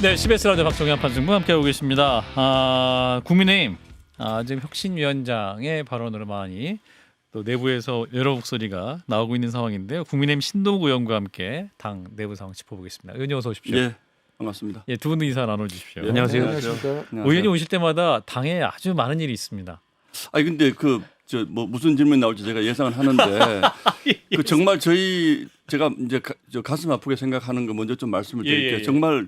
네, CBS 라디오 박정현 판승부 함께하고 계십니다. 국민의힘 지금 혁신위원장의 발언으로 많이 또 내부에서 여러 목소리가 나오고 있는 상황인데요. 국민의힘 신동욱 의원과 함께 당 내부 상황 짚어보겠습니다. 의원님 어서 오십시오. 예, 반갑습니다. 예, 두 분 인사 나눠주십시오. 예, 안녕하세요. 안녕하세요. 의원님 오실 때마다 당에 아주 많은 일이 있습니다. 아니 근데 뭐 무슨 질문 나올지 제가 예상을 하는데 그 정말 제가 이제 저 가슴 아프게 생각하는 거 먼저 좀 말씀을 드릴게요. 예. 정말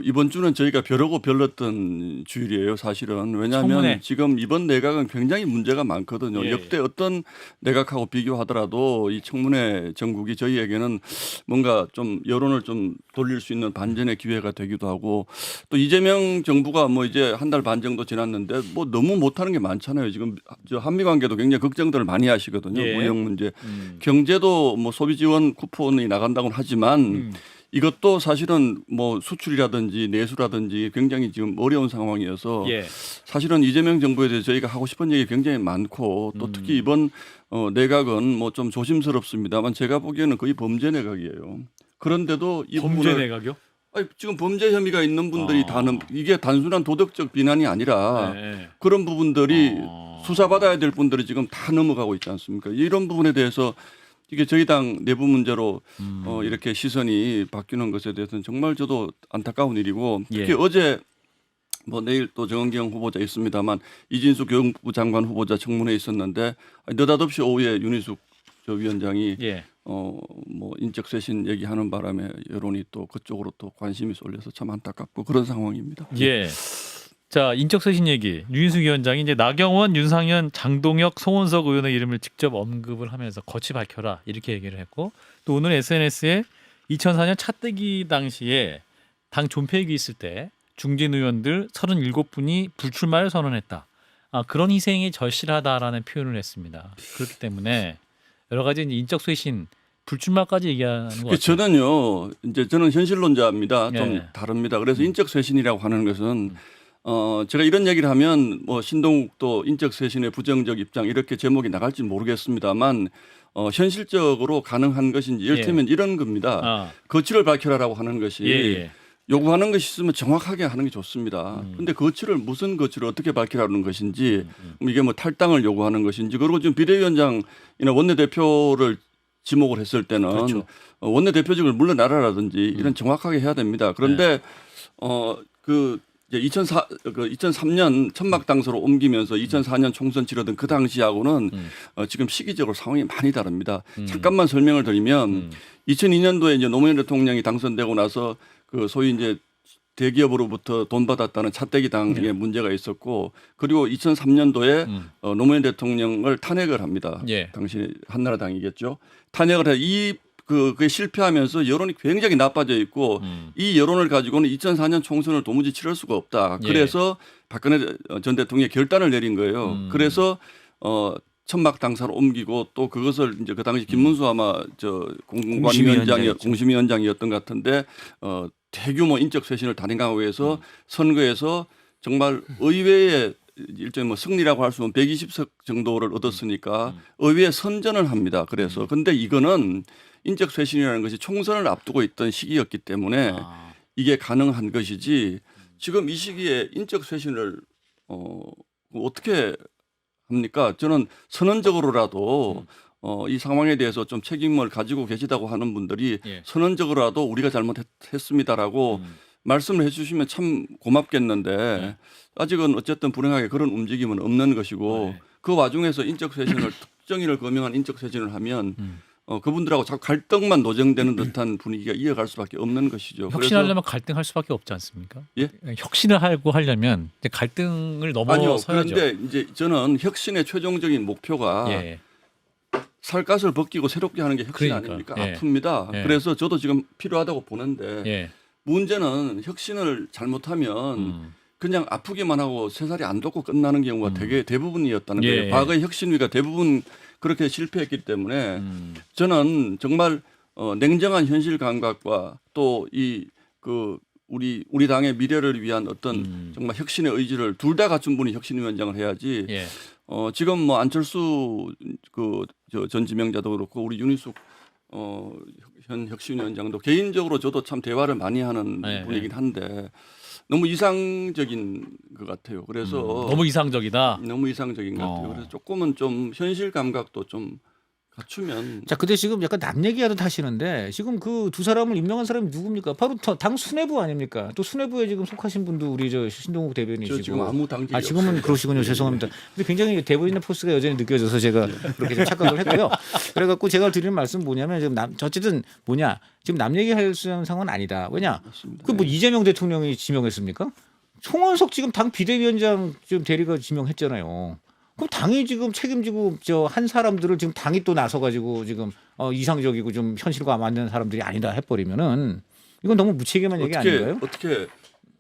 이번 주는 저희가 벼르고 별렀던 주일이에요, 사실은. 왜냐하면 청문회. 지금 이번 내각은 굉장히 문제가 많거든요. 예. 역대 어떤 내각하고 비교하더라도 이 청문회 정국이 저희에게는 뭔가 좀 여론을 좀 돌릴 수 있는 반전의 기회가 되기도 하고 또 이재명 정부가 뭐 이제 한 달 반 정도 지났는데 뭐 너무 못하는 게 많잖아요. 지금 저 한미 관계도 굉장히 걱정들을 많이 하시거든요. 예. 무역 문제, 경제도 뭐 소비 지원 쿠폰이 나간다고는 하지만 이것도 사실은 뭐 수출이라든지 내수라든지 굉장히 지금 어려운 상황이어서 예. 사실은 이재명 정부에 대해서 저희가 하고 싶은 얘기 굉장히 많고 또 특히 이번 내각은 뭐 좀 조심스럽습니다만 제가 보기에는 거의 범죄 내각이에요. 그런데도 이 범죄 부분을 내각이요? 아니, 지금 범죄 혐의가 있는 분들이 이게 단순한 도덕적 비난이 아니라 네. 그런 부분들이 수사받아야 될 분들이 지금 다 넘어가고 있지 않습니까? 이런 부분에 대해서 이게 저희 당 내부 문제로 이렇게 시선이 바뀌는 것에 대해서는 정말 저도 안타까운 일이고 특히 예. 어제 뭐 내일 또 정은경 후보자 있습니다만 이진수 교육부 장관 후보자 청문회에 있었는데 느닷없이 오후에 윤희숙 저 위원장이 예. 뭐 인적 쇄신 얘기하는 바람에 여론이 또 그쪽으로 또 관심이 쏠려서 참 안타깝고 그런 상황입니다. 예. 자, 인적쇄신 얘기. 윤희숙 위원장이 이제 나경원, 윤상현, 장동혁, 송원석 의원의 이름을 직접 언급을 하면서 거치 밝혀라 이렇게 얘기를 했고 또 오늘 SNS에 2004년 차떼기 당시에 당 존폐익이 있을 때 중진 의원들 37분이 불출마를 선언했다. 그런 희생이 절실하다라는 표현을 했습니다. 그렇기 때문에 여러 가지 인적쇄신 불출마까지 얘기하는 것 같아요. 저는요, 이제 저는 현실론자입니다. 좀 예. 다릅니다. 그래서 인적 쇄신이라고 하는 것은 제가 이런 얘기를 하면 뭐 신동욱도 인적 쇄신의 부정적 입장 이렇게 제목이 나갈지 모르겠습니다만 현실적으로 가능한 것인지 이를테면 이런 겁니다. 거취를 밝혀라라고 하는 것이 예. 요구하는 것이 있으면 정확하게 하는 게 좋습니다. 그런데 거취를 무슨 거취를 어떻게 밝히라는 것인지 이게 뭐 탈당을 요구하는 것인지 그리고 지금 비대위원장이나 원내대표를 지목을 했을 때는 그렇죠. 원내대표직을 물러나라라든지 이런 정확하게 해야 됩니다. 그런데 이제 2003년 천막 당서로 옮기면서 2004년 총선 치르던 그 당시하고는 지금 시기적으로 상황이 많이 다릅니다. 잠깐만 설명을 드리면 2002년도에 이제 노무현 대통령이 당선되고 나서 그 소위 이제 대기업으로부터 돈 받았다는 차떼기 당의 문제가 있었고 그리고 2003년도에 노무현 대통령을 탄핵을 합니다. 예. 당시 한나라당이겠죠. 탄핵을 해 그게 실패하면서 여론이 굉장히 나빠져 있고 이 여론을 가지고는 2004년 총선을 도무지 치를 수가 없다. 그래서 박근혜 전 대통령이 결단을 내린 거예요. 그래서 천막 당사로 옮기고 또 그것을 이제 그 당시 김문수 아마 공심위원장이었던 것 같은데 대규모 인적 쇄신을 단행하기 위해서 선거에서 정말 의회에 일종의 뭐 승리라고 할 수 없는 120석 정도를 얻었으니까 의회에 선전을 합니다. 그래서 근데 이거는 인적 쇄신이라는 것이 총선을 앞두고 있던 시기였기 때문에 이게 가능한 것이지 지금 이 시기에 인적 쇄신을 어떻게 합니까? 저는 선언적으로라도 이 상황에 대해서 좀 책임을 가지고 계시다고 하는 분들이 선언적으로라도 우리가 잘못했습니다라고 말씀을 해주시면 참 고맙겠는데 아직은 어쨌든 불행하게 그런 움직임은 없는 것이고 그 와중에서 인적 쇄신을 특정인을 거명한 인적 쇄신을 하면 그분들하고 자꾸 갈등만 노정되는 듯한 분위기가 이어갈 수밖에 없는 것이죠. 혁신하려면 갈등할 수밖에 없지 않습니까? 예? 혁신을 하고 하려면 이제 갈등을 넘어서야죠. 아니요. 그런데 이제 저는 혁신의 최종적인 목표가 살갗을 벗기고 새롭게 하는 게 혁신 그러니까. 아닙니까? 아픕니다. 그래서 저도 지금 필요하다고 보는데 문제는 혁신을 잘못하면 그냥 아프기만 하고 세 살이 안 돋고 끝나는 경우가 되게 대부분이었다는 거예요. 과거의 혁신위가 대부분 그렇게 실패했기 때문에 저는 정말 냉정한 현실 감각과 또 우리 당의 미래를 위한 어떤 정말 혁신의 의지를 둘 다 갖춘 분이 혁신위원장을 해야지. 지금 뭐 안철수 전 지명자도 그렇고 우리 윤희숙 현 혁신위원장도 개인적으로 저도 참 대화를 많이 하는 네, 분이긴 한데 너무 이상적인 것 같아요. 그래서 너무 이상적이다. 너무 이상적인 것 같아요. 그래서 조금은 좀 현실 감각도 좀 갖추면. 자, 근데 지금 약간 남 얘기하듯 하시는데 지금 그 두 사람을 임명한 사람이 누굽니까? 바로 당 수뇌부 아닙니까? 또 수뇌부에 지금 속하신 분도 우리 저 신동욱 대변인이시고. 저 지금 아무 당직이 아, 지금은 없어요. 그러시군요. 죄송합니다. 근데 굉장히 대본인의 포스가 여전히 느껴져서 제가 그렇게 좀 착각을 했고요. 그래갖고 제가 드리는 말씀 뭐냐면 지금 어쨌든 지금 남 얘기할 수 있는 상황은 아니다. 왜냐? 맞습니다. 그 뭐 이재명 대통령이 지명했습니까? 송원석 지금 당 비대위원장 지금 대리가 지명했잖아요. 그럼 당이 지금 책임지고 한 사람들을 지금 당이 또 나서가지고 지금 이상적이고 좀 현실과 맞는 사람들이 아니다 해버리면은 이건 너무 무책임한 얘기 아닌가요? 어떻게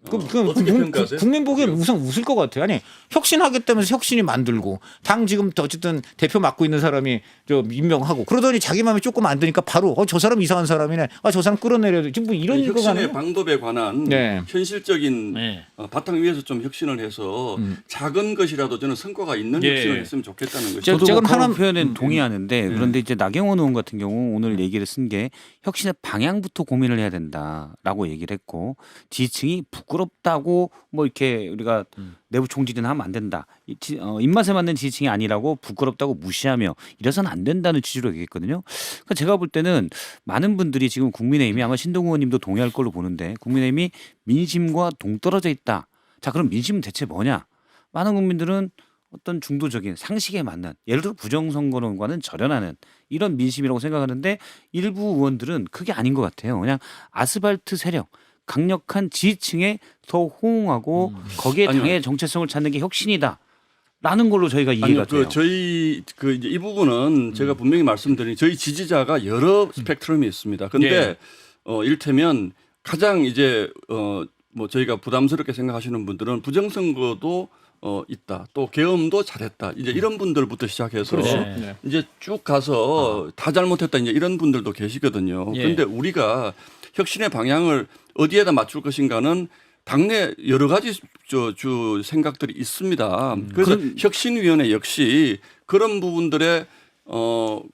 어떻게 평가하세요? 국민 보기엔 우선 웃을 것 같아요. 아니 혁신하겠다면서 혁신이 만들고 당 지금 어쨌든 대표 맡고 있는 사람이 임명하고 그러더니 자기 마음에 조금 안 드니까 바로 저 사람 이상한 사람이네. 저 사람 끌어내려야 돼. 지금 뭐 이런 거 혁신의 가네요. 방법에 관한 네. 현실적인 네. 바탕 위에서 좀 혁신을 해서 작은 것이라도 저는 성과가 있는 예. 혁신을 했으면 좋겠다는 거죠. 저- 저도 제가 뭐 하나- 그런 표현은 동의하는데 그런데 이제 나경원 의원 같은 경우 오늘 얘기를 쓴 게 혁신의 방향부터 고민을 해야 된다라고 얘기를 했고 지지층이 부끄럽다고 뭐 이렇게 우리가 내부 총질이나 하면 안 된다. 입맛에 맞는 지지층이 아니라고 부끄럽다고 무시하며 이래서는 안 된다는 취지로 얘기했거든요. 그러니까 제가 볼 때는 많은 분들이 지금 국민의힘이 아마 신동훈 의원님도 동의할 걸로 보는데 국민의힘이 민심과 동떨어져 있다. 자, 그럼 민심은 대체 뭐냐? 많은 국민들은 어떤 중도적인 상식에 맞는 예를 들어 부정선거론과는 절연하는 이런 민심이라고 생각하는데 일부 의원들은 그게 아닌 것 같아요. 그냥 아스팔트 세력 강력한 지지층에 더 호응하고 거기에 아니요. 당의 정체성을 찾는 게 혁신이다라는 걸로 저희가 이해가 아니요, 돼요. 저희 이제 이 부분은 제가 분명히 말씀드린 저희 지지자가 여러 스펙트럼이 있습니다. 근데 이를테면 가장 이제 뭐 저희가 부담스럽게 생각하시는 분들은 부정선거도 있다. 또 계엄도 잘했다. 이제 이런 분들부터 시작해서 그렇죠. 네. 이제 쭉 가서 다 잘못했다. 이제 이런 분들도 계시거든요. 예. 그런데 우리가 혁신의 방향을 어디에다 맞출 것인가는 당내 여러 가지 주 생각들이 있습니다. 그래서 혁신위원회 역시 그런 부분들의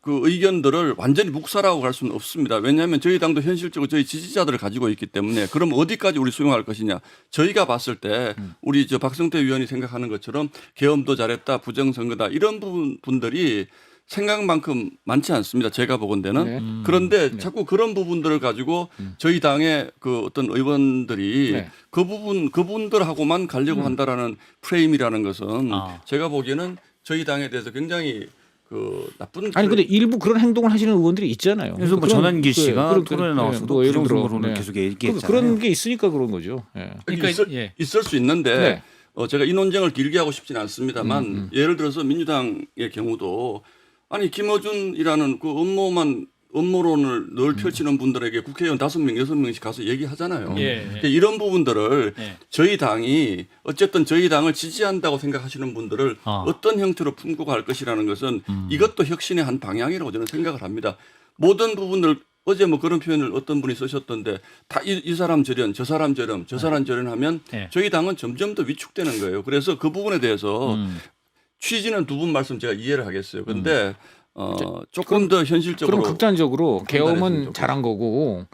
그 의견들을 완전히 묵살하고 갈 수는 없습니다. 왜냐하면 저희 당도 현실적으로 저희 지지자들을 가지고 있기 때문에 그럼 어디까지 우리 수용할 것이냐. 저희가 봤을 때 우리 박성태 위원이 생각하는 것처럼 계엄도 잘했다, 부정선거다 이런 부분들이 생각만큼 많지 않습니다. 제가 보건대는. 네. 그런데 자꾸 그런 부분들을 가지고 저희 당의 그 어떤 의원들이 네. 그분들하고만 가려고 한다라는 프레임이라는 것은 아. 제가 보기에는 저희 당에 대해서 굉장히 그 나쁜 아니 근데 일부 그런 행동을 하시는 의원들이 있잖아요. 그래서 뭐 그런- 전환기 씨가 그런- 토론에 나와서도 뭐 예를 들어, 부정선거론을 계속 얘기했잖아요. 그런 게 있으니까 그런 거죠. 예. 그러니까 있을 수 있는데 네. 제가 이 논쟁을 길게 하고 싶지는 않습니다만 예를 들어서 민주당의 경우도 아니 김어준이라는 그 업무론을 늘 펼치는 분들에게 국회의원 5명, 6명씩 가서 얘기하잖아요. 예. 그러니까 이런 부분들을 예. 저희 당이 어쨌든 저희 당을 지지한다고 생각하시는 분들을 어떤 형태로 품고 갈 것이라는 것은 이것도 혁신의 한 방향이라고 저는 생각을 합니다. 모든 부분을 어제 뭐 그런 표현을 어떤 분이 쓰셨던데 다 이 사람 저런, 저 사람 저런, 저 사람 저런 하면 예. 저희 당은 점점 더 위축되는 거예요. 그래서 그 부분에 대해서 취지는 두 분 말씀 제가 이해를 하겠어요. 그런데 조금 더 현실적으로 그럼 극단적으로 판단했으면 계엄은 좋겠어요. 잘한 거고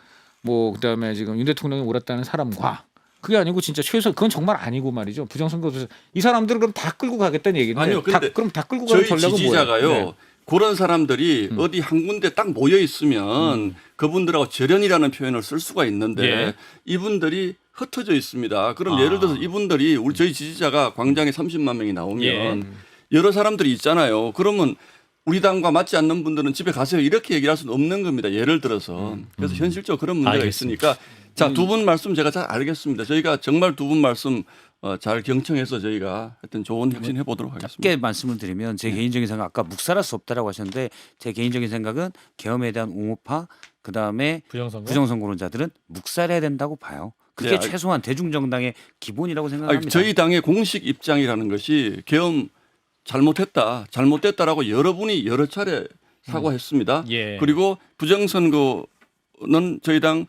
뭐 그다음에 지금 윤 대통령이 옳았다는 사람과 그게 아니고 진짜 최소 그건 정말 아니고 말이죠. 부정선거도 이 사람들을 그럼 다 끌고 가겠다는 얘기인데 아니요, 근데 그럼 다 끌고 가는 저희 전략은 지지자가요. 뭐예요? 네. 그런 사람들이 어디 한 군데 딱 모여 있으면 그분들하고 절연이라는 표현을 쓸 수가 있는데 예. 이분들이 흩어져 있습니다. 그럼 예를 들어서 이분들이 저희 지지자가 광장에 30만 명이 나오면 예. 여러 사람들이 있잖아요. 그러면 우리 당과 맞지 않는 분들은 집에 가세요. 이렇게 얘기를 할 수는 없는 겁니다. 예를 들어서. 그래서 현실적으로 그런 문제가 알겠습니다. 있으니까 자, 두 분 말씀 제가 잘 알겠습니다. 저희가 정말 두 분 말씀 잘 경청해서 저희가 하여튼 좋은 혁신 해보도록 하겠습니다. 짧게 말씀을 드리면 제 개인적인 생각 아까 묵살할 수 없다라고 하셨는데 제 개인적인 생각은 계엄에 대한 옹호파 그다음에 부정선거. 부정선거론자들은 묵살해야 된다고 봐요. 그게 네, 최소한 대중정당의 기본이라고 생각합니다. 아니, 저희 당의 공식 입장이라는 것이 계엄 잘못됐다라고 여러분이 여러 차례 사과했습니다. 예. 그리고 부정선거는 저희 당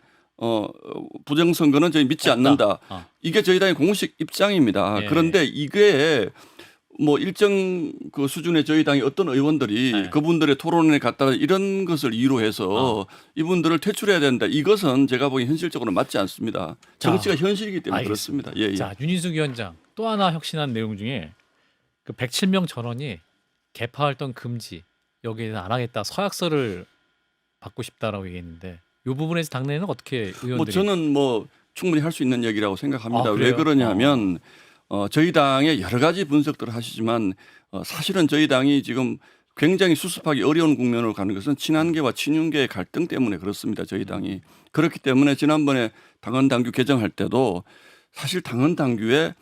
부정선거는 저희 믿지 않는다. 이게 저희 당의 공식 입장입니다. 예. 그런데 이게 뭐 일정 그 수준의 저희 당의 어떤 의원들이 네. 그분들의 토론에 갔다가 이런 것을 이유로 해서 이분들을 퇴출해야 된다. 이것은 제가 보기엔 현실적으로 맞지 않습니다. 정치가 현실이기 때문에 알겠습니다. 그렇습니다. 예, 예. 자, 윤희숙 위원장 또 하나 혁신한 내용 중에 그 107명 전원이 개파 활동 금지 여기에는 안 하겠다 서약서를 받고 싶다라고 얘기했는데 이 부분에서 당내는 어떻게 의원들이 뭐 저는 뭐 충분히 할 수 있는 얘기라고 생각합니다. 아, 왜 그래요? 그러냐면 저희 당의 여러 가지 분석들을 하시지만 사실은 저희 당이 지금 굉장히 수습하기 어려운 국면으로 가는 것은 친한계와 친윤계의 갈등 때문에 그렇습니다. 저희 당이. 그렇기 때문에 지난번에 당헌 당규 개정할 때도 사실 당헌 당규에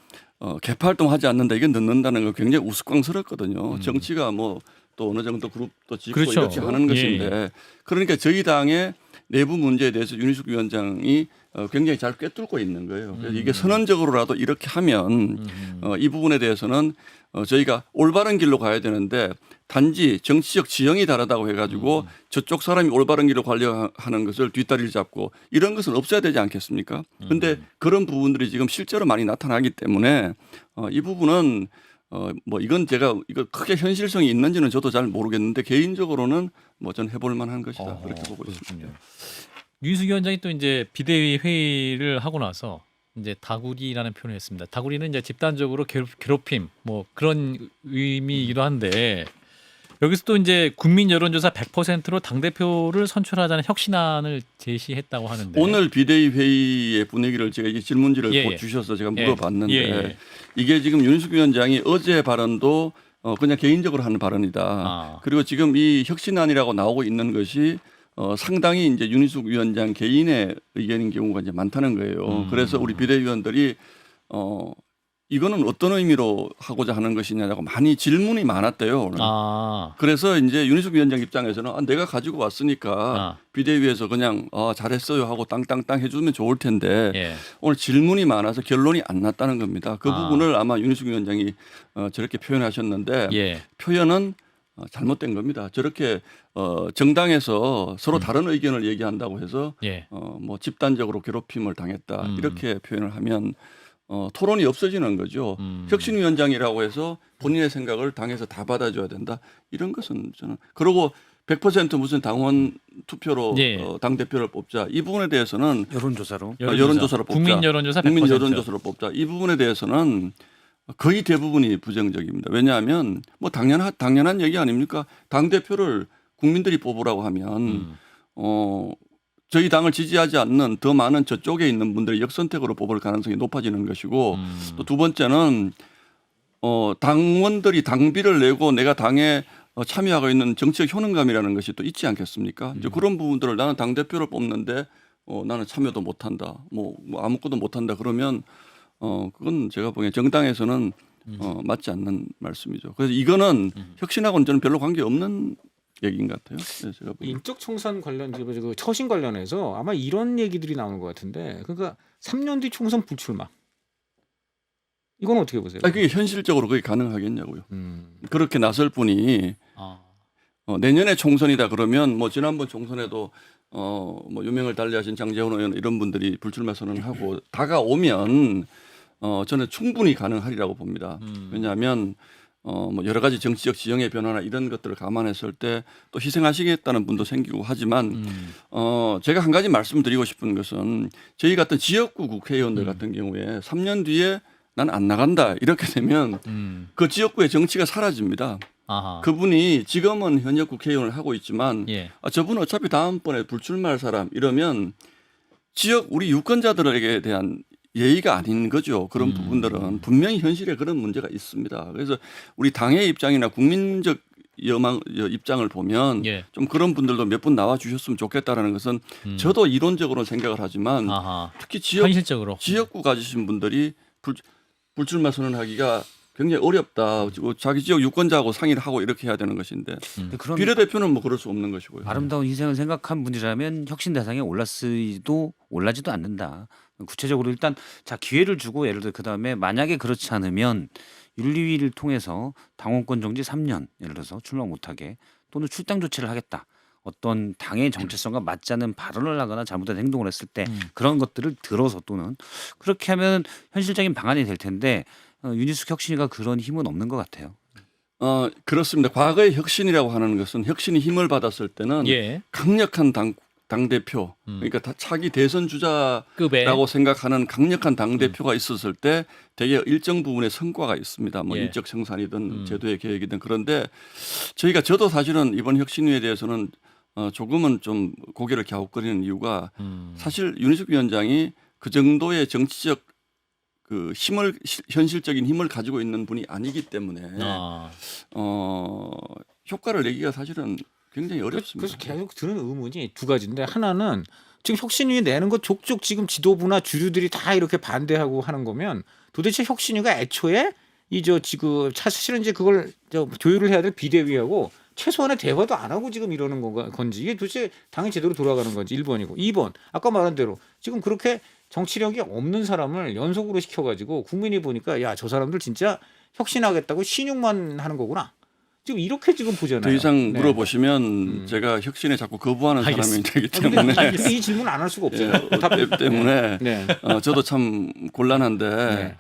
개파 활동하지 않는다 이게 넣는다는 건 굉장히 우스꽝스럽거든요. 정치가 뭐 또 어느 정도 그룹도 짓고 그렇죠. 이렇게 하는 것인데 그러니까 저희 당의 내부 문제에 대해서 윤희숙 위원장이 굉장히 잘 꿰뚫고 있는 거예요. 그래서 이게 선언적으로라도 이렇게 하면 이 부분에 대해서는 저희가 올바른 길로 가야 되는데 단지 정치적 지형이 다르다고 해가지고 저쪽 사람이 올바른 길로 가려고 하는 것을 뒷다리를 잡고 이런 것은 없어야 되지 않겠습니까? 그런데 그런 부분들이 지금 실제로 많이 나타나기 때문에 이 부분은 뭐 이건 제가 이거 크게 현실성이 있는지는 저도 잘 모르겠는데 개인적으로는 뭐 저는 해볼 만한 것이다 그렇게 보고 있습니다. 윤희숙 위원장이 또 이제 비대위 회의를 하고 나서 이제 다구리라는 표현을 했습니다. 다구리는 이제 집단적으로 괴롭힘 뭐 그런 의미이기도 한데 여기서 또 이제 국민 여론조사 100%로 당 대표를 선출하자는 혁신안을 제시했다고 하는데 오늘 비대위 회의의 분위기를 제가 이 질문지를 예, 예. 주셔서 제가 예. 물어봤는데 예, 예. 이게 지금 윤희숙 위원장이 어제 발언도 그냥 개인적으로 하는 발언이다. 아. 그리고 지금 이 혁신안이라고 나오고 있는 것이 상당히 이제 윤희숙 위원장 개인의 의견인 경우가 이제 많다는 거예요. 그래서 우리 비대위원들이 이거는 어떤 의미로 하고자 하는 것이냐라고 많이 질문이 많았대요. 오늘. 아. 그래서 이제 윤희숙 위원장 입장에서는 내가 가지고 왔으니까 비대위에서 그냥 잘했어요 하고 땅땅땅 해주면 좋을 텐데 예. 오늘 질문이 많아서 결론이 안 났다는 겁니다. 그 아. 부분을 아마 윤희숙 위원장이 저렇게 표현하셨는데 예. 표현은 잘못된 겁니다. 저렇게 정당에서 서로 다른 의견을 얘기한다고 해서 예. 뭐 집단적으로 괴롭힘을 당했다 이렇게 표현을 하면 토론이 없어지는 거죠. 혁신위원장이라고 해서 본인의 생각을 당에서 다 받아줘야 된다. 이런 것은 저는 그러고 100% 무슨 당원 투표로 예. 당 대표를 뽑자. 이 부분에 대해서는 여론조사로 여론조사로 뽑자. 국민 여론조사 100%. 국민 여론조사로 뽑자. 이 부분에 대해서는 거의 대부분이 부정적입니다. 왜냐하면 뭐 당연한 얘기 아닙니까? 당 대표를 국민들이 뽑으라고 하면 저희 당을 지지하지 않는 더 많은 저쪽에 있는 분들이 역선택으로 뽑을 가능성이 높아지는 것이고 또 두 번째는 당원들이 당비를 내고 내가 당에 참여하고 있는 정치적 효능감이라는 것이 또 있지 않겠습니까? 이제 그런 부분들을 나는 당 대표를 뽑는데 나는 참여도 못한다, 뭐 아무것도 못한다 그러면 그건 제가 보기엔 정당에서는 맞지 않는 말씀이죠. 그래서 이거는 혁신하고는 저는 별로 관계 없는 얘기인 것 같아요. 네, 제가 보기엔. 인적 총선 관련 그 처신 관련해서 아마 이런 얘기들이 나오는 것 같은데 그러니까 3년 뒤 총선 불출마 이건 어떻게 보세요? 그게 현실적으로 그게 가능하겠냐고요. 그렇게 나설 분이 내년에 총선이다 그러면 뭐 지난번 총선에도 뭐 유명을 달리하신 장재원 의원 이런 분들이 불출마 선언을 하고 다가오면 저는 충분히 가능하리라고 봅니다. 왜냐하면 뭐 여러 가지 정치적 지형의 변화나 이런 것들을 감안했을 때 또 희생하시겠다는 분도 생기고 하지만 제가 한 가지 말씀드리고 싶은 것은 저희 같은 지역구 국회의원들 같은 경우에 3년 뒤에 난 안 나간다 이렇게 되면 그 지역구의 정치가 사라집니다. 아하. 그분이 지금은 현역 국회의원을 하고 있지만 예. 저분은 어차피 다음번에 불출마할 사람 이러면 지역 우리 유권자들에게 대한 예의가 아닌 거죠. 그런 부분들은 분명히 현실에 그런 문제가 있습니다. 그래서 우리 당의 입장이나 국민적 입장을 보면 예. 좀 그런 분들도 몇 분 나와 주셨으면 좋겠다라는 것은 저도 이론적으로 생각을 하지만 아하. 특히 현실적으로 지역구 가지신 분들이 불출마 선언하기가 굉장히 어렵다. 자기 지역 유권자하고 상의를 하고 이렇게 해야 되는 것인데 그런 비례대표는 뭐 그럴 수 없는 것이고요. 아름다운 희생을 생각한 분이라면 혁신 대상에 올라지도 않는다. 구체적으로 일단 기회를 주고 예를 들어 그다음에 만약에 그렇지 않으면 윤리위를 통해서 당원권 정지 3년 예를 들어서 출마 못하게 또는 출당 조치를 하겠다. 어떤 당의 정체성과 맞지 않는 발언을 하거나 잘못된 행동을 했을 때 그런 것들을 들어서 또는 그렇게 하면 현실적인 방안이 될 텐데 윤희숙 혁신위가 그런 힘은 없는 것 같아요. 그렇습니다. 과거의 혁신이라고 하는 것은 혁신이 힘을 받았을 때는 예. 강력한 당 대표, 그러니까 다 차기 대선 주자라고 급에 생각하는 강력한 당 대표가 있었을 때 되게 일정 부분의 성과가 있습니다. 뭐 예. 인적 생산이든 제도의 계획이든. 그런데 저도 사실은 이번 혁신위에 대해서는 조금은 좀 고개를 갸웃거리는 이유가 사실 윤희숙 위원장이 그 정도의 정치적 그 현실적인 힘을 가지고 있는 분이 아니기 때문에 아. 효과를 내기가 사실은 굉장히 어렵습니다. 그래서 계속 드는 의문이 두 가지인데, 하나는 지금 혁신위 내는 거 족족 지금 지도부나 주류들이 다 이렇게 반대하고 하는 거면 도대체 혁신위가 애초에 지금 사실은 이제 그걸 조율을 해야 될 비대위하고 최소한의 대화도 안 하고 지금 이러는 건지, 이게 도대체 당이 제대로 돌아가는 건지 1번이고, 2번 아까 말한 대로 지금 그렇게 정치력이 없는 사람을 연속으로 시켜가지고 국민이 보니까 야, 저 사람들 진짜 혁신하겠다고 신용만 하는 거구나, 지금 이렇게 지금 보잖아요. 더 이상 네. 물어보시면 제가 혁신에 자꾸 거부하는 사람이 알겠습니다. 되기 근데 때문에 이 질문 안 할 수가 없어요. 때문에 네. 저도 참 곤란한데 네.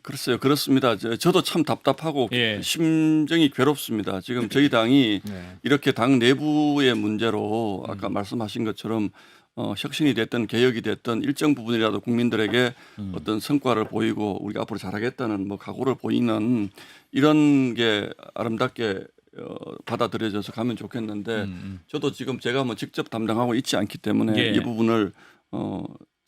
글쎄요, 그렇습니다. 저도 참 답답하고 예. 심정이 괴롭습니다. 지금 저희 당이 네. 이렇게 당 내부의 문제로 아까 말씀하신 것처럼 혁신이 됐든 개혁이 됐든 일정 부분이라도 국민들에게 어떤 성과를 보이고 우리가 앞으로 잘하겠다는 뭐 각오를 보이는 이런 게 아름답게 받아들여져서 가면 좋겠는데 저도 지금 제가 뭐 직접 담당하고 있지 않기 때문에 예. 이 부분을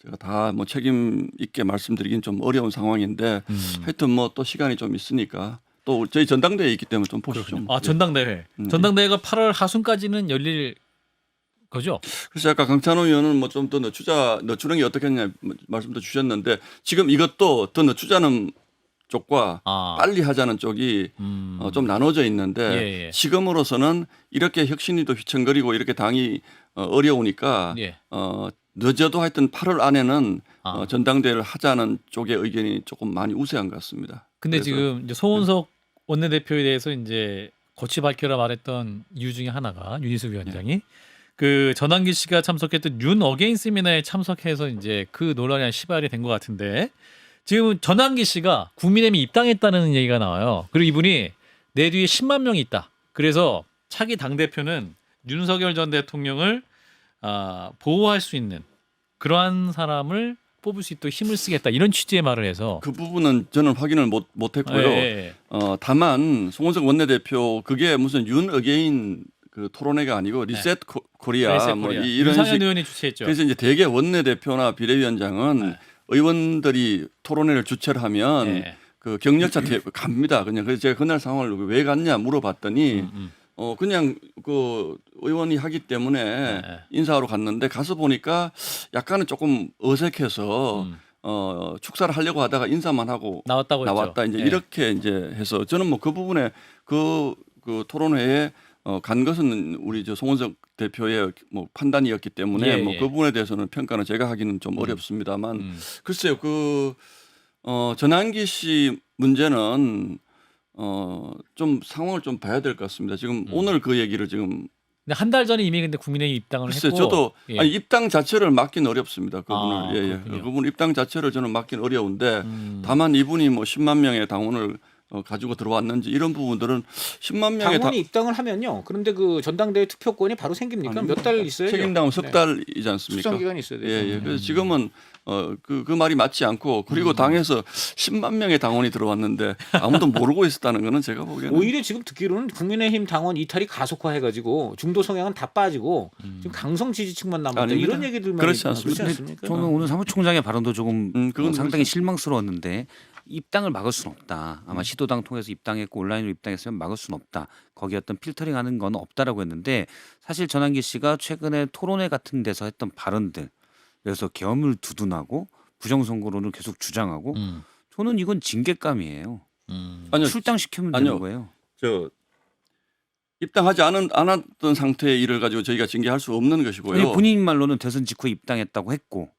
제가 다 뭐 책임 있게 말씀드리긴 좀 어려운 상황인데 하여튼 뭐 또 시간이 좀 있으니까 또 저희 전당대회에 있기 때문에 좀 보시죠. 아, 전당대회. 전당대회가 8월 하순까지는 열릴 거죠? 그래서 아까 강찬호 의원은 뭐 좀 더 늦추는 게 어떻겠냐 말씀도 주셨는데 지금 이것도 더 늦추자는 쪽과 아. 빨리 하자는 쪽이 좀 나눠져 있는데 예, 예. 지금으로서는 이렇게 혁신이도 휘청거리고 이렇게 당이 어려우니까 예. 늦어도 하여튼 8월 안에는 아. 전당대회를 하자는 쪽의 의견이 조금 많이 우세한 것 같습니다. 근데 그래서 지금 이제 소원석 원내대표에 대해서 이제 거치 밝혀라 말했던 이유 중에 하나가 윤희숙 위원장이 그 전환기 씨가 참석했던 윤 어게인 세미나에 참석해서 이제 그 논란이 한 시발이 된 것 같은데, 지금 전환기 씨가 국민의힘에 입당했다는 얘기가 나와요. 그리고 이분이 내 뒤에 10만 명이 있다. 그래서 차기 당 대표는 윤석열 전 대통령을 보호할 수 있는 그러한 사람을 뽑을 수 있도록 힘을 쓰겠다, 이런 취지의 말을 해서 그 부분은 저는 확인을 못했고요. 예. 다만 송원석 원내대표 그게 무슨 윤 어게인 그 토론회가 아니고 리셋 코리아 그래서 뭐 코리아. 이런 윤상현 식. 의원이 주최했죠. 그래서 이제 대개 원내대표나 비대위원장은 네. 의원들이 토론회를 주최를 하면 예. 그 격려차 갑니다. 그냥 그래서 제가 그날 상황을 왜 갔냐 물어봤더니 그냥 그 의원이 하기 때문에 네. 인사하러 갔는데 가서 보니까 약간은 조금 어색해서 축사를 하려고 하다가 인사만 하고 나왔다고 했죠. 나왔다 이제 예. 이렇게 이제 해서 저는 뭐 그 부분에 그 토론회에 간 것은 우리 송원석 대표의 뭐 판단이었기 때문에 예, 뭐 예. 그 부분에 대해서는 평가는 제가 하기는 좀 어렵습니다만 글쎄요, 그 전환기 씨 문제는 좀 상황을 좀 봐야 될 것 같습니다. 지금 오늘 그 얘기를 지금 근데 한 달 전에 이미 근데 국민의힘 입당을 글쎄 했고, 저도 예. 아니, 입당 자체를 막긴 어렵습니다. 그분을 아, 그렇군요. 그분 입당 자체를 저는 막긴 어려운데 다만 이분이 뭐 10만 명의 당원을 가지고 들어왔는지 이런 부분들은 10만 명의 당원이 입당을 하면요. 그런데 그 전당대회 투표권이 바로 생깁니까? 몇 달 있어요? 책임당은 석 달이지 않습니까? 수정 기간이 있어야 돼요. 예. 그래서 지금은 그 말이 맞지 않고 그리고 당에서 10만 명의 당원이 들어왔는데 아무도 모르고 있었다는 거는 제가 보기에는 오히려 지금 듣기로는 국민의힘 당원 이탈이 가속화해가지고 중도 성향은 다 빠지고 지금 강성 지지층만 남았다, 아닙니다. 이런 얘기들만 그렇지 있- 않습니다. 않습니까? 저는 오늘 사무총장의 발언도 조금 그건 상당히 그렇죠. 실망스러웠는데, 입당을 막을 수는 없다. 아마 시도당 통해서 입당했고 온라인으로 입당했으면 막을 수는 없다. 거기 어떤 필터링하는 건 없다라고 했는데, 사실 전환기 씨가 최근에 토론회 같은 데서 했던 발언들, 그래서 계엄을 두둔하고 부정선거론을 계속 주장하고, 저는 이건 징계감이에요. 아니요. 출당시키면 아니요. 되는 거예요. 저 입당하지 않았던 상태의 일을 가지고 저희가 징계할 수 없는 것이고요. 아니, 본인 말로는 대선 직후에 입당했다고 했고,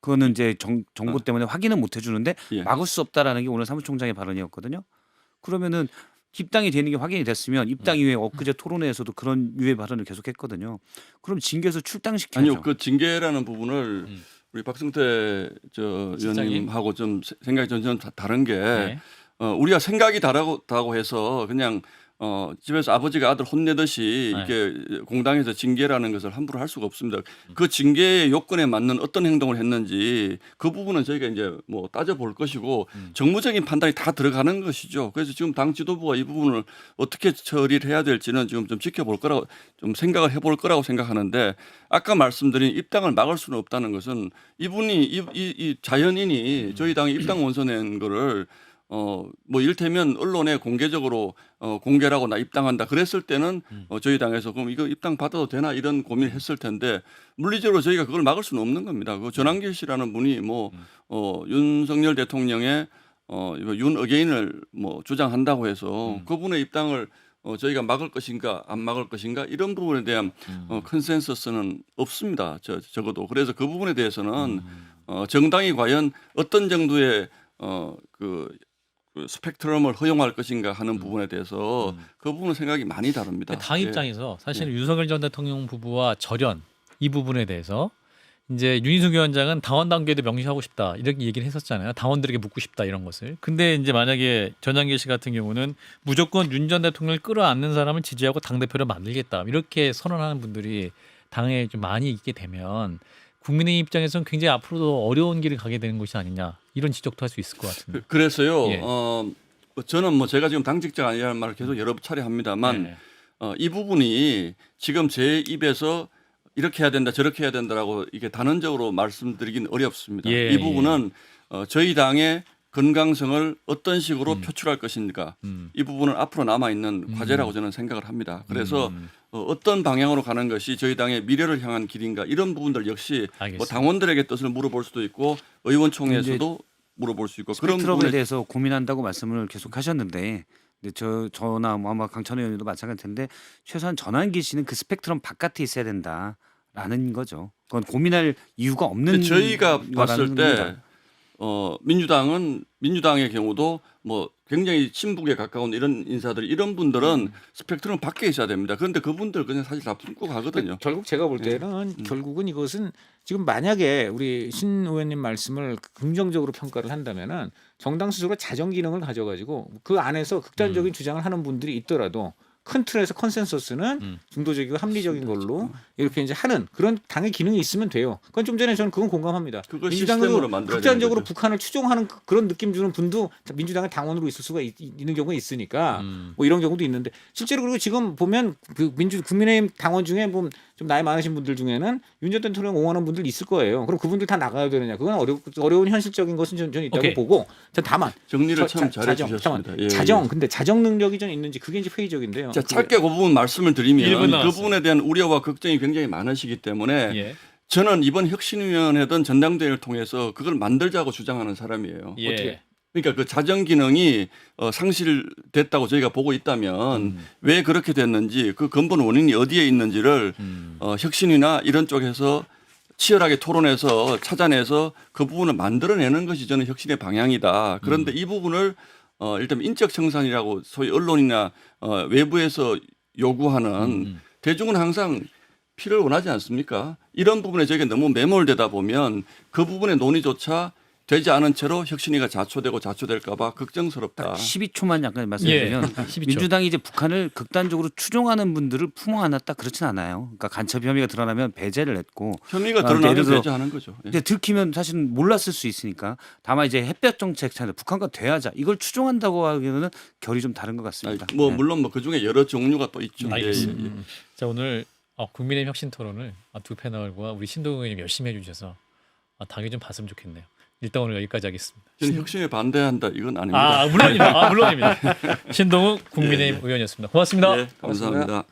그거는 이제 정보 때문에 확인은 못 해주는데 예. 막을 수 없다라는 게 오늘 사무총장의 발언이었거든요. 그러면은 입당이 되는 게 확인이 됐으면 입당 이후에 엊그제 토론회에서도 그런 유의 발언을 계속했거든요. 그럼 징계에서 출당시켜야죠. 아니요, 그 징계라는 부분을 우리 박승태 실장님? 의원님하고 좀 생각이 좀 다른 게 네. 우리가 생각이 다르다고 해서 그냥 집에서 아버지가 아들 혼내듯이 네. 이렇게 공당에서 징계라는 것을 함부로 할 수가 없습니다. 그 징계의 요건에 맞는 어떤 행동을 했는지 그 부분은 저희가 이제 뭐 따져볼 것이고 정무적인 판단이 다 들어가는 것이죠. 그래서 지금 당 지도부가 이 부분을 어떻게 처리를 해야 될지는 지금 좀 지켜볼 거라고 좀 생각을 해볼 거라고 생각하는데 아까 말씀드린 입당을 막을 수는 없다는 것은 이분이 이 자연인이 저희 당에 입당 원서 낸 거를 뭐 이를테면 언론에 공개적으로 공개라고 나 입당한다 그랬을 때는 저희 당에서 그럼 이거 입당 받아도 되나 이런 고민을 했을 텐데 물리적으로 저희가 그걸 막을 수는 없는 겁니다. 그 전한길 씨라는 분이 뭐 윤석열 대통령의 윤 어게인을 뭐 주장한다고 해서 그분의 입당을 저희가 막을 것인가 안 막을 것인가 이런 부분에 대한 컨센서스는 없습니다. 적어도 그래서 그 부분에 대해서는 정당이 과연 어떤 정도의 그 스펙트럼을 허용할 것인가 하는 부분에 대해서 그 부분은 생각이 많이 다릅니다. 당 예. 입장에서 사실 윤석열 전 대통령 부부와 절연 이 부분에 대해서 이제 윤희숙 위원장은 당원 단계도 명시하고 싶다 이렇게 얘기를 했었잖아요. 당원들에게 묻고 싶다 이런 것을. 근데 이제 만약에 전한길 씨 같은 경우는 무조건 윤 전 대통령을 끌어안는 사람을 지지하고 당 대표를 만들겠다 이렇게 선언하는 분들이 당에 좀 많이 있게 되면 국민의 입장에서는 굉장히 앞으로도 어려운 길을 가게 되는 것이 아니냐 이런 지적도 할 수 있을 것 같은데. 그래서요. 예. 저는 뭐 제가 지금 당직자가 아니라는 말을 계속 여러 차례 합니다만 네. 이 부분이 지금 제 입에서 이렇게 해야 된다 저렇게 해야 된다라고 이게 단언적으로 말씀드리긴 어렵습니다. 예, 이 부분은 저희 당의 건강성을 어떤 식으로 표출할 것인가 이 부분은 앞으로 남아 있는 과제라고 저는 생각을 합니다. 그래서 어떤 방향으로 가는 것이 저희 당의 미래를 향한 길인가 이런 부분들 역시 알겠습니다. 뭐 당원들에게 뜻을 물어볼 수도 있고 의원총회에서도 물어볼 수 있고 그런 스펙트럼에 부분에 대해서 고민한다고 말씀을 계속 하셨는데 근데 저나 뭐 아마 강찬호 의원님도 마찬가지일 텐데 최소한 전환기 씨는 그 스펙트럼 바깥에 있어야 된다라는 거죠. 그건 고민할 이유가 없는 저희가 거라는 봤을 때 겁니다. 민주당의 경우도 뭐 굉장히 친북에 가까운 이런 인사들 이런 분들은 스펙트럼 밖에 있어야 됩니다. 그런데 그분들 그냥 사실 다 품고 가거든요. 결국 제가 볼 때는 결국은 이것은 지금 만약에 우리 신 의원님 말씀을 긍정적으로 평가를 한다면은 정당 스스로 자정 기능을 가져가지고 그 안에서 극단적인 주장을 하는 분들이 있더라도 큰 틀에서 컨센서스는 중도적이고 합리적인 걸로 이렇게 이제 하는 그런 당의 기능이 있으면 돼요. 그건 좀 전에 저는 그건 공감합니다. 그걸 시스템으로 민주당도 만들어야 극단적으로 되는 거죠. 북한을 추종하는 그런 느낌 주는 분도 민주당의 당원으로 있을 수가 있는 경우가 있으니까 뭐 이런 경우도 있는데 실제로 그리고 지금 보면 그 국민의힘 당원 중에 뭐 좀 나이 많으신 분들 중에는 윤 전 대통령 옹호하는 분들 있을 거예요. 그럼 그분들 다 나가야 되느냐? 그건 어려운 현실적인 것은 저는 있다고 오케이. 보고 다만 정리를 참 잘해 자정, 주셨습니다. 예, 자정 근데 자정 능력이 좀 있는지 그게 이제 회의적인데요. 자, 짧게 그 부분 말씀을 드리면 일분 그 남았어요. 부분에 대한 우려와 걱정이 굉장히 많으시기 때문에 예. 저는 이번 혁신위원회든 전당대회를 통해서 그걸 만들자고 주장하는 사람이에요. 예. 어떻게? 그러니까 그 자정 기능이 상실됐다고 저희가 보고 있다면 왜 그렇게 됐는지 그 근본 원인이 어디에 있는지를 혁신이나 이런 쪽에서 치열하게 토론해서 찾아내서 그 부분을 만들어내는 것이 저는 혁신의 방향이다. 그런데 이 부분을 일단 인적 청산이라고 소위 언론이나 외부에서 요구하는 대중은 항상 피를 원하지 않습니까? 이런 부분에 저희가 너무 매몰되다 보면 그 부분의 논의조차 되지 않은 채로 혁신위가 자초될까 봐 걱정스럽다. 12초만 약간 말씀드리면 예. 12초. 민주당이 이제 북한을 극단적으로 추종하는 분들을 품어 안았다 그렇진 않아요. 그러니까 간첩 혐의가 드러나면 배제를 했고 혐의가 예를 드러나면 들어 배제하는 거죠. 예. 이제 들키면 사실 몰랐을 수 있으니까 다만 이제 햇볕 정책 차이 북한과 대화자 이걸 추종한다고 하기에는 결이 좀 다른 것 같습니다. 뭐 네. 물론 뭐 그중에 여러 종류가 또 있죠. 알겠습니다. 자 오늘 국민의힘 혁신 토론을 두 패널과 우리 신동훈 의원님 열심히 해주셔서 당이 좀 봤으면 좋겠네요. 일단 오늘 여기까지 하겠습니다. 저는 혁신에 반대한다 이건 아닙니다. 물론입니다. 물론입니다. 신동훈 국민의힘 의원이었습니다. 고맙습니다. 예, 감사합니다.